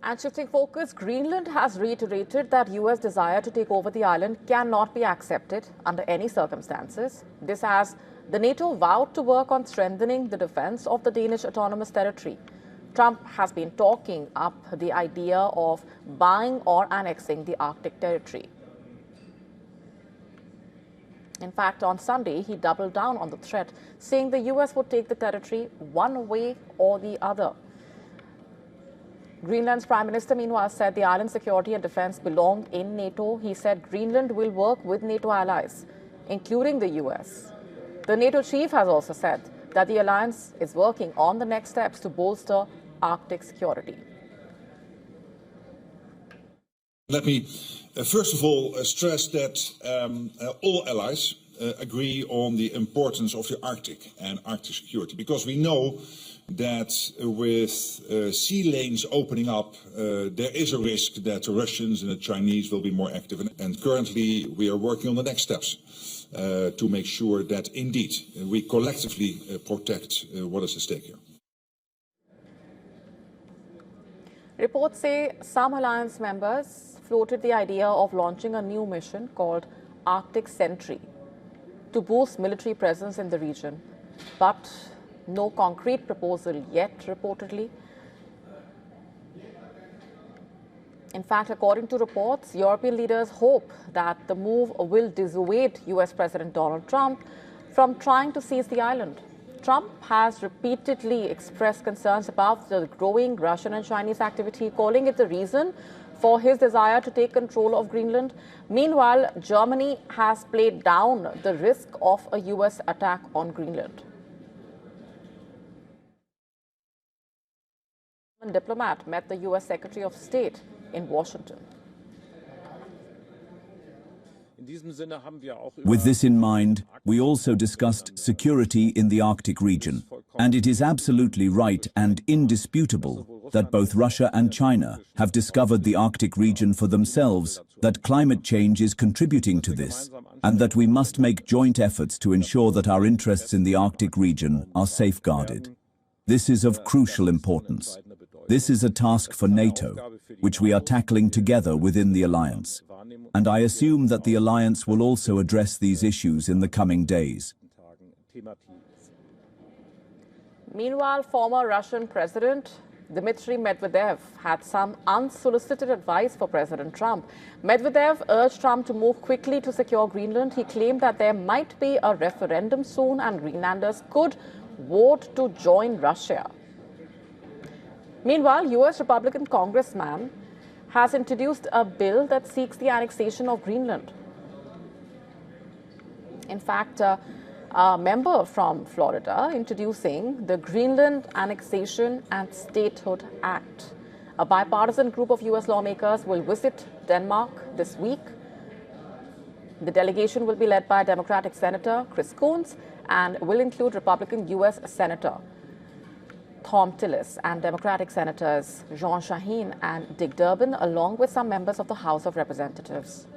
And shifting focus, Greenland has reiterated that US desire to take over the island cannot be accepted under any circumstances. This as the NATO vowed to work on strengthening the defense of the Danish autonomous territory. Trump has been talking up the idea of buying or annexing the Arctic territory. In fact, on Sunday, he doubled down on the threat, saying the US would take the territory one way or the other. Greenland's Prime Minister, meanwhile, said the island's security and defense belong in NATO. He said Greenland will work with NATO allies, including the US. The NATO chief has also said that the alliance is working on the next steps to bolster Arctic security. Let me first of all stress that all allies agree on the importance of the Arctic and Arctic security, because we know that with sea lanes opening up, there is a risk that the Russians and the Chinese will be more active. And currently we are working on the next steps to make sure that indeed we collectively protect what is at stake here. Reports say some alliance members floated the idea of launching a new mission called Arctic Sentry to boost military presence in the region, but no concrete proposal yet, reportedly. In fact, according to reports, European leaders hope that the move will dissuade US President Donald Trump from trying to seize the island. Trump has repeatedly expressed concerns about the growing Russian and Chinese activity, calling it the reason for his desire to take control of Greenland. Meanwhile, Germany has played down the risk of a US attack on Greenland. A diplomat met the US Secretary of State in Washington. With this in mind, we also discussed security in the Arctic region, and it is absolutely right and indisputable that both Russia and China have discovered the Arctic region for themselves, that climate change is contributing to this, and that we must make joint efforts to ensure that our interests in the Arctic region are safeguarded. This is of crucial importance. This is a task for NATO, which we are tackling together within the alliance. And I assume that the alliance will also address these issues in the coming days. Meanwhile, former Russian President Dmitry Medvedev had some unsolicited advice for President Trump. Medvedev urged Trump to move quickly to secure Greenland. He claimed that there might be a referendum soon and Greenlanders could vote to join Russia. Meanwhile, US Republican congressman has introduced a bill that seeks the annexation of Greenland. In fact, a member from Florida introducing the Greenland Annexation and Statehood Act. A bipartisan group of US lawmakers will visit Denmark this week. The delegation will be led by Democratic Senator Chris Coons and will include Republican US Senator Thom Tillis and Democratic Senators Jean Shaheen and Dick Durbin, along with some members of the House of Representatives.